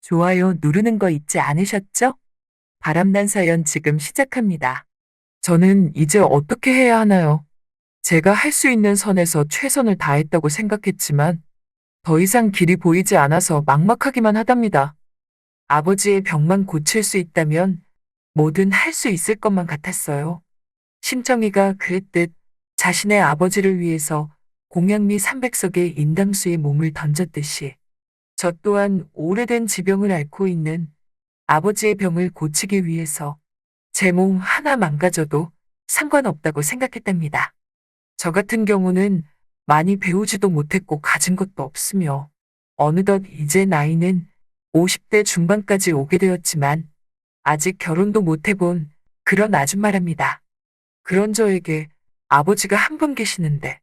좋아요 누르는 거 잊지 않으셨죠? 바람난 사연 지금 시작합니다. 저는 이제 어떻게 해야 하나요? 제가 할 수 있는 선에서 최선을 다했다고 생각했지만 더 이상 길이 보이지 않아서 막막하기만 하답니다. 아버지의 병만 고칠 수 있다면 뭐든 할 수 있을 것만 같았어요. 심정이가 그랬듯 자신의 아버지를 위해서 공양미 300석의 인당수에 몸을 던졌듯이 저 또한 오래된 지병을 앓고 있는 아버지의 병을 고치기 위해서 제 몸 하나 망가져도 상관없다고 생각했답니다. 저 같은 경우는 많이 배우지도 못했고 가진 것도 없으며 어느덧 이제 나이는 50대 중반까지 오게 되었지만 아직 결혼도 못 해본 그런 아줌마랍니다. 그런 저에게 아버지가 한 분 계시는데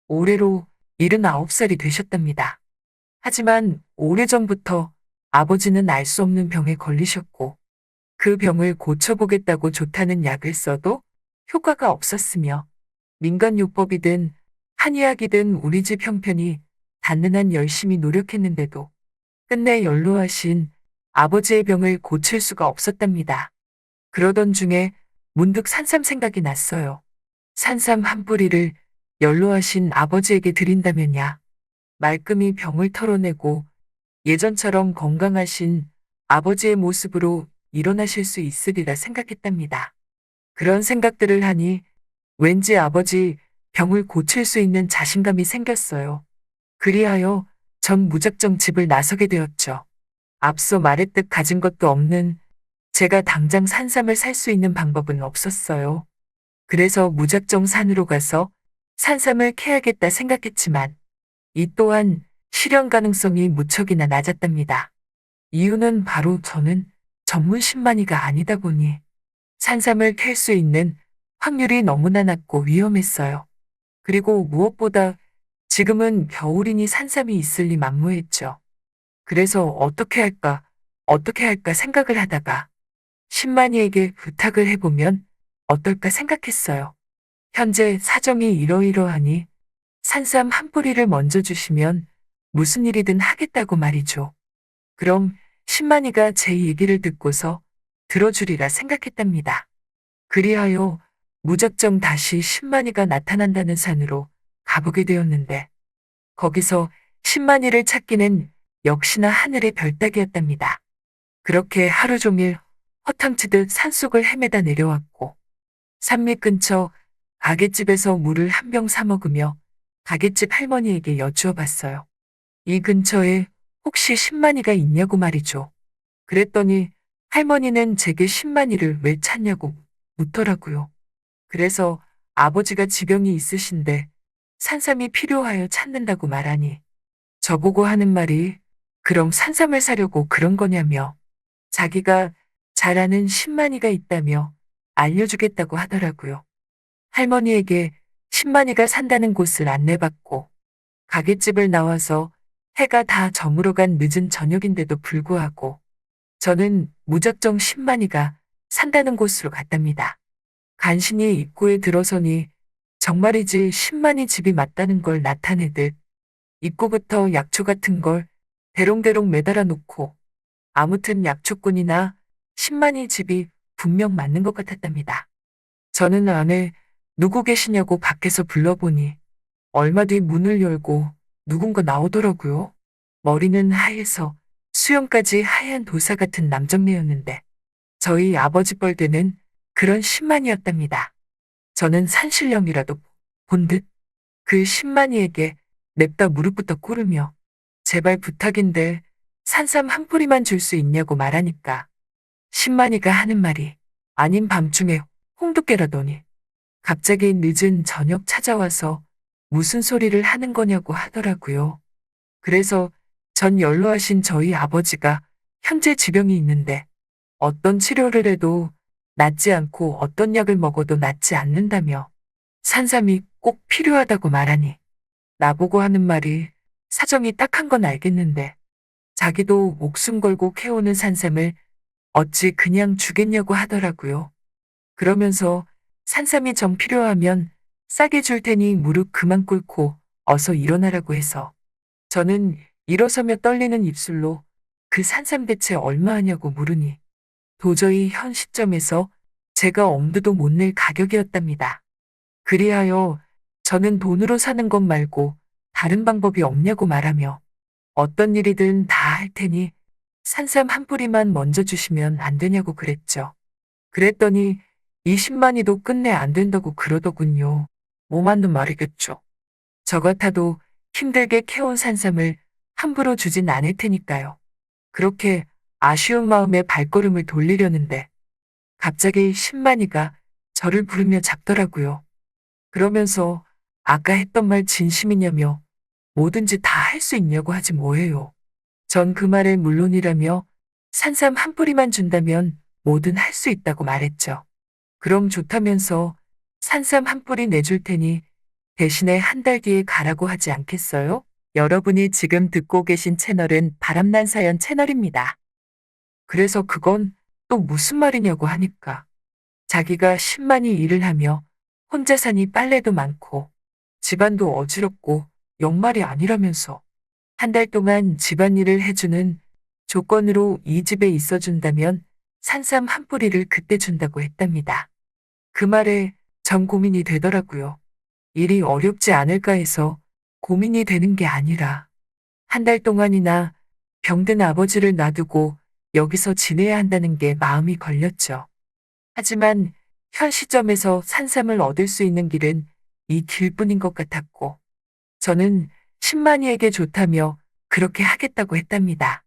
올해로 79살이 되셨답니다. 하지만 오래전부터 아버지는 알 수 없는 병에 걸리셨고 그 병을 고쳐보겠다고 좋다는 약을 써도 효과가 없었으며 민간요법이든 한의학이든 우리 집 형편이 닿는 한 열심히 노력했는데도 끝내 연로하신 아버지의 병을 고칠 수가 없었답니다. 그러던 중에 문득 산삼 생각이 났어요. 산삼 한 뿌리를 연로하신 아버지에게 드린다면야 말끔히 병을 털어내고 예전처럼 건강하신 아버지의 모습으로 일어나실 수 있으리라 생각했답니다. 그런 생각들을 하니 왠지 아버지 병을 고칠 수 있는 자신감이 생겼어요. 그리하여 전 무작정 집을 나서게 되었죠. 앞서 말했듯 가진 것도 없는 제가 당장 산삼을 살 수 있는 방법은 없었어요. 그래서 무작정 산으로 가서 산삼을 캐야겠다 생각했지만 이 또한 실현 가능성이 무척이나 낮았답니다. 이유는 바로 저는 전문 신만이가 아니다 보니 산삼을 캘 수 있는 확률이 너무나 낮고 위험했어요. 그리고 무엇보다 지금은 겨울이니 산삼이 있을 리 만무했죠. 그래서 어떻게 할까 생각을 하다가 신만이에게 부탁을 해보면 어떨까 생각했어요. 현재 사정이 이러이러하니 산삼 한 뿌리를 먼저 주시면 무슨 일이든 하겠다고 말이죠. 그럼 신만이가 제 얘기를 듣고서 들어주리라 생각했답니다. 그리하여 무작정 다시 신만이가 나타난다는 산으로 가보게 되었는데 거기서 신만이를 찾기는 역시나 하늘의 별따기였답니다. 그렇게 하루 종일 허탕치듯 산속을 헤매다 내려왔고 산밑 근처 가게집에서 물을 한 병 사 먹으며 가게집 할머니에게 여쭈어 봤어요. 이 근처에 혹시 신만이가 있냐고 말이죠. 그랬더니 할머니는 제게 신만이를 왜 찾냐고 묻더라고요. 그래서 아버지가 지병이 있으신데 산삼이 필요하여 찾는다고 말하니 저보고 하는 말이 그럼 산삼을 사려고 그런 거냐며 자기가 잘 아는 신만이가 있다며 알려주겠다고 하더라고요. 할머니에게 신만이가 산다는 곳을 안내받고 가게집을 나와서 해가 다 저물어간 늦은 저녁인데도 불구하고 저는 무작정 신만이가 산다는 곳으로 갔답니다. 간신히 입구에 들어서니 정말이지 신만이 집이 맞다는 걸 나타내듯 입구부터 약초 같은 걸 대롱대롱 매달아 놓고 아무튼 약초꾼이나 신만이 집이 분명 맞는 것 같았답니다. 저는 안에 누구 계시냐고 밖에서 불러보니 얼마 뒤 문을 열고 누군가 나오더라고요. 머리는 하얘서 수염까지 하얀 도사 같은 남정네였는데 저희 아버지 뻘되는 그런 신만이었답니다. 저는 산신령이라도 본 듯 그 신만이에게 냅다 무릎부터 꿇으며 제발 부탁인데 산삼 한 뿌리만 줄 수 있냐고 말하니까 신만이가 하는 말이 아닌 밤중에 홍두깨라더니 갑자기 늦은 저녁 찾아와서 무슨 소리를 하는 거냐고 하더라고요. 그래서 전 연로하신 저희 아버지가 현재 지병이 있는데 어떤 치료를 해도 낫지 않고 어떤 약을 먹어도 낫지 않는다며 산삼이 꼭 필요하다고 말하니 나보고 하는 말이 사정이 딱한 건 알겠는데 자기도 목숨 걸고 캐오는 산삼을 어찌 그냥 주겠냐고 하더라고요. 그러면서 산삼이 정 필요하면 싸게 줄 테니 무릎 그만 꿇고 어서 일어나라고 해서 저는 일어서며 떨리는 입술로 그 산삼 대체 얼마 하냐고 물으니 도저히 현 시점에서 제가 엄두도 못 낼 가격이었답니다. 그리하여 저는 돈으로 사는 것 말고 다른 방법이 없냐고 말하며 어떤 일이든 다 할 테니 산삼 한 뿌리만 먼저 주시면 안 되냐고 그랬죠. 그랬더니 20만이도 끝내 안 된다고 그러더군요. 뭐 맞는 말이겠죠. 저 같아도 힘들게 캐온 산삼을 함부로 주진 않을 테니까요. 그렇게 아쉬운 마음에 발걸음을 돌리려는데 갑자기 10만이가 저를 부르며 잡더라고요. 그러면서 아까 했던 말 진심이냐며 뭐든지 다 할 수 있냐고 하지 뭐예요. 전 그 말에 물론이라며 산삼 한 뿌리만 준다면 뭐든 할 수 있다고 말했죠. 그럼 좋다면서 산삼 한 뿌리 내줄 테니 대신에 한 달 뒤에 가라고 하지 않겠어요? 여러분이 지금 듣고 계신 채널은 바람난 사연 채널입니다. 그래서 그건 또 무슨 말이냐고 하니까 자기가 10만이 일을 하며 혼자 사니 빨래도 많고 집안도 어지럽고 영말이 아니라면서 한 달 동안 집안일을 해주는 조건으로 이 집에 있어준다면 산삼 한 뿌리를 그때 준다고 했답니다. 그 말에 전 고민이 되더라고요. 일이 어렵지 않을까 해서 고민이 되는 게 아니라 한 달 동안이나 병든 아버지를 놔두고 여기서 지내야 한다는 게 마음이 걸렸죠. 하지만 현 시점에서 산삼을 얻을 수 있는 길은 이 길뿐인 것 같았고 저는 신만이에게 좋다며 그렇게 하겠다고 했답니다.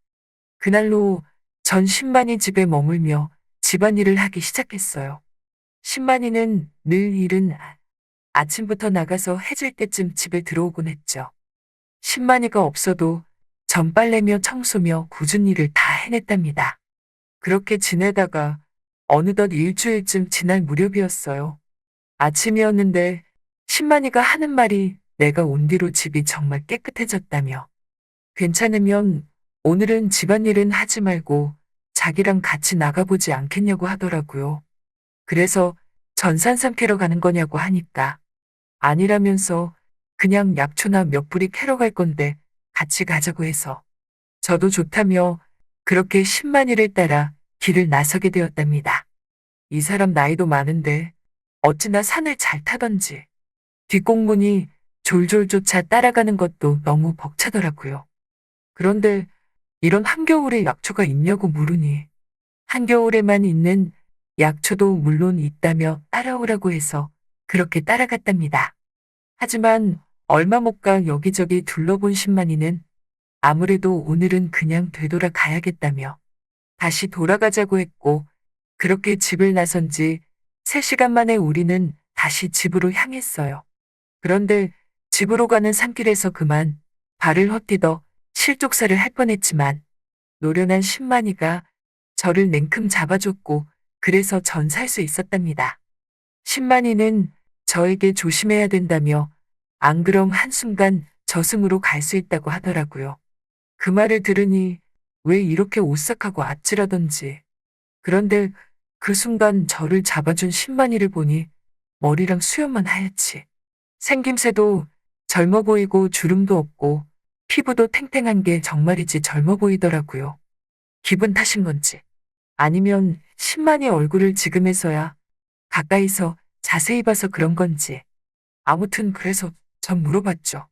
그날로 전 신만이 집에 머물며 집안일을 하기 시작했어요. 신만이는 늘 일은 아침부터 나가서 해질 때쯤 집에 들어오곤 했죠. 신만이가 없어도 전 빨래며 청소며 굳은 일을 다 해냈답니다. 그렇게 지내다가 어느덧 일주일쯤 지날 무렵이었어요. 아침이었는데 신만이가 하는 말이 내가 온 뒤로 집이 정말 깨끗해졌다며 괜찮으면 오늘은 집안일은 하지 말고 자기랑 같이 나가보지 않겠냐고 하더라고요. 그래서 전산삼 캐러 가는 거냐고 하니까 아니라면서 그냥 약초나 몇 뿌리 캐러 갈 건데 같이 가자고 해서 저도 좋다며 그렇게 신만이를 따라 길을 나서게 되었답니다. 이 사람 나이도 많은데 어찌나 산을 잘 타던지 뒷공문이 졸졸 쫓아 따라가는 것도 너무 벅차더라고요. 그런데 이런 한겨울에 약초가 있냐고 물으니 한겨울에만 있는 약초도 물론 있다며 따라오라고 해서 그렇게 따라갔답니다. 하지만 얼마 못 가 여기저기 둘러본 신만이는 아무래도 오늘은 그냥 되돌아 가야겠다며 다시 돌아가자고 했고 그렇게 집을 나선 지 3시간 만에 우리는 다시 집으로 향했어요. 그런데 집으로 가는 산길에서 그만 발을 헛디뎌 실족사를 할 뻔했지만 노련한 신만이가 저를 냉큼 잡아줬고 그래서 전 살 수 있었답니다. 신만이는 저에게 조심해야 된다며 안 그럼 한순간 저승으로 갈 수 있다고 하더라고요. 그 말을 들으니 왜 이렇게 오싹하고 아찔하던지. 그런데 그 순간 저를 잡아준 신만이를 보니 머리랑 수염만 하얗지. 생김새도 젊어 보이고 주름도 없고 피부도 탱탱한 게 정말이지 젊어 보이더라고요. 기분 탓인 건지 아니면 신만이 얼굴을 지금에서야 가까이서 자세히 봐서 그런 건지 아무튼 그래서 전 물어봤죠.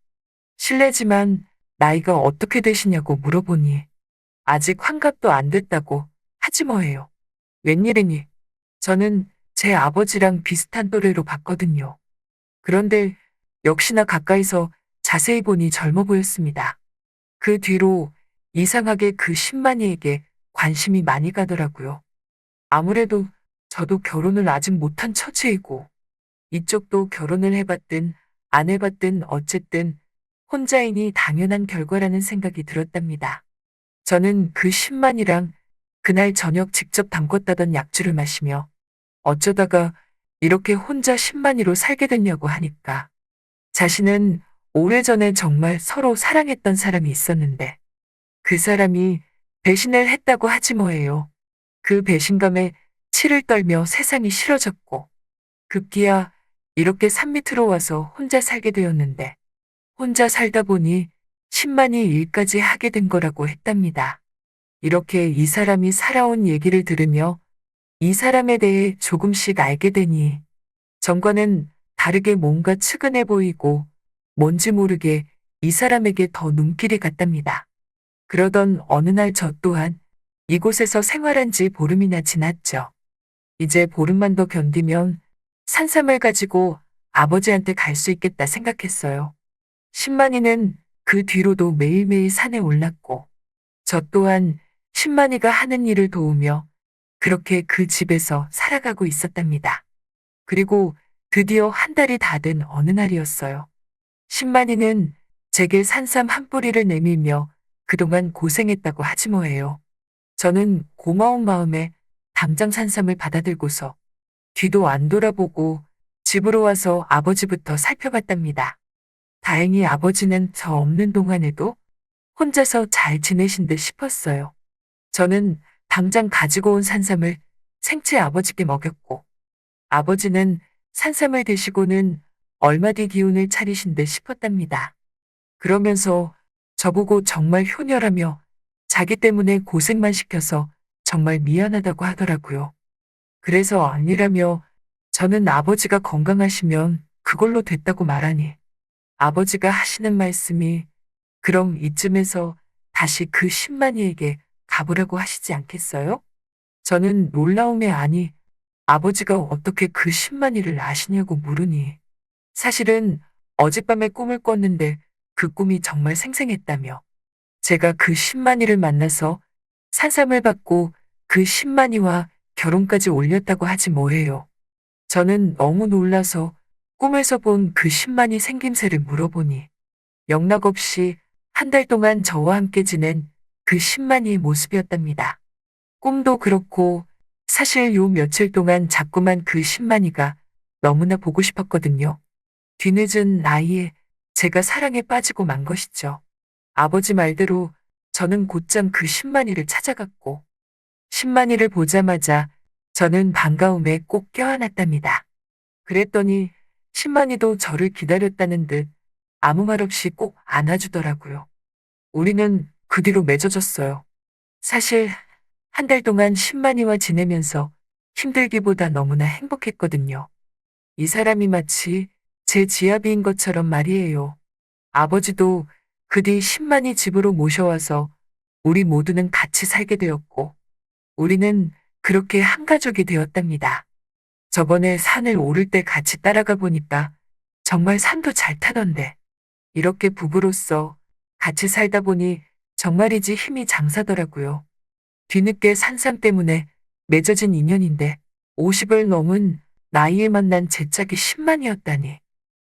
실례지만 나이가 어떻게 되시냐고 물어보니 아직 환갑도 안 됐다고 하지 뭐예요. 웬일이니? 저는 제 아버지랑 비슷한 또래로 봤거든요. 그런데 역시나 가까이서 자세히 보니 젊어 보였습니다. 그 뒤로 이상하게 그 신만이에게 관심이 많이 가더라고요. 아무래도 저도 결혼을 아직 못한 처지이고 이쪽도 결혼을 해봤든 안 해봤든 어쨌든 혼자이니 당연한 결과라는 생각이 들었답니다. 저는 그 신만이랑 그날 저녁 직접 담궜다던 약주를 마시며 어쩌다가 이렇게 혼자 신만이로 살게 됐냐고 하니까 자신은 오래전에 정말 서로 사랑했던 사람이 있었는데 그 사람이 배신을 했다고 하지 뭐예요. 그 배신감에 치를 떨며 세상이 싫어졌고 급기야 이렇게 산 밑으로 와서 혼자 살게 되었는데 혼자 살다 보니 신만이 일까지 하게 된 거라고 했답니다. 이렇게 이 사람이 살아온 얘기를 들으며 이 사람에 대해 조금씩 알게 되니 전과는 다르게 뭔가 측은해 보이고 뭔지 모르게 이 사람에게 더 눈길이 갔답니다. 그러던 어느 날 저 또한 이곳에서 생활한 지 보름이나 지났죠. 이제 보름만 더 견디면 산삼을 가지고 아버지한테 갈 수 있겠다 생각했어요. 신만이는 그 뒤로도 매일매일 산에 올랐고 저 또한 신만이가 하는 일을 도우며 그렇게 그 집에서 살아가고 있었답니다. 그리고 드디어 한 달이 다 된 어느 날이었어요. 신만이는 제게 산삼 한 뿌리를 내밀며 그동안 고생했다고 하지 뭐예요. 저는 고마운 마음에 당장 산삼을 받아들고서 뒤도 안 돌아보고 집으로 와서 아버지부터 살펴봤답니다. 다행히 아버지는 저 없는 동안에도 혼자서 잘 지내신 듯 싶었어요. 저는 당장 가지고 온 산삼을 생채 아버지께 먹였고 아버지는 산삼을 드시고는 얼마 뒤 기운을 차리신 듯 싶었답니다. 그러면서 저보고 정말 효녀라며 자기 때문에 고생만 시켜서 정말 미안하다고 하더라고요. 그래서 아니라며 저는 아버지가 건강하시면 그걸로 됐다고 말하니 아버지가 하시는 말씀이 그럼 이쯤에서 다시 그 신만이에게 가보라고 하시지 않겠어요? 저는 놀라움에 아니 아버지가 어떻게 그 신만이를 아시냐고 물으니 사실은 어젯밤에 꿈을 꿨는데 그 꿈이 정말 생생했다며 제가 그 신만이를 만나서 산삼을 받고 그 신만이와 결혼까지 올렸다고 하지 뭐예요. 저는 너무 놀라서 꿈에서 본 그 신만이 생김새를 물어보니 영락없이 한 달 동안 저와 함께 지낸 그 신만이의 모습이었답니다. 꿈도 그렇고 사실 요 며칠 동안 자꾸만 그 신만이가 너무나 보고 싶었거든요. 뒤늦은 나이에 제가 사랑에 빠지고 만 것이죠. 아버지 말대로 저는 곧장 그 신만이를 찾아갔고 신만이를 보자마자 저는 반가움에 꼭 껴안았답니다. 그랬더니 신만이도 저를 기다렸다는 듯 아무 말 없이 꼭 안아주더라고요. 우리는 그 뒤로 맺어졌어요. 사실 한 달 동안 신만이와 지내면서 힘들기보다 너무나 행복했거든요. 이 사람이 마치 제 지아비인 것처럼 말이에요. 아버지도 그 뒤 신만이 집으로 모셔와서 우리 모두는 같이 살게 되었고 우리는 그렇게 한 가족이 되었답니다. 저번에 산을 오를 때 같이 따라가 보니까 정말 산도 잘 타던데 이렇게 부부로서 같이 살다 보니 정말이지 힘이 장사더라고요. 뒤늦게 산삼 때문에 맺어진 인연인데 50을 넘은 나이에 만난 제 짝이 10만이었다니.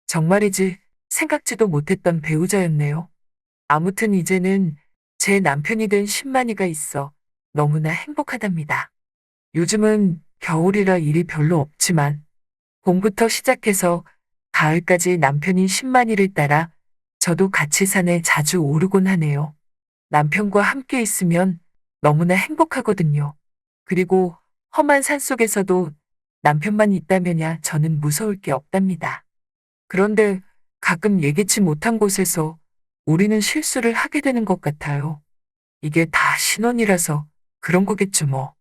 정말이지 생각지도 못했던 배우자였네요. 아무튼 이제는 제 남편이 된 10만이가 있어 너무나 행복하답니다. 요즘은 겨울이라 일이 별로 없지만 봄부터 시작해서 가을까지 남편인 10만이를 따라 저도 같이 산에 자주 오르곤 하네요. 남편과 함께 있으면 너무나 행복하거든요. 그리고 험한 산 속에서도 남편만 있다면야 저는 무서울 게 없답니다. 그런데 가끔 예기치 못한 곳에서 우리는 실수를 하게 되는 것 같아요. 이게 다 신혼이라서 그런 거겠죠 뭐.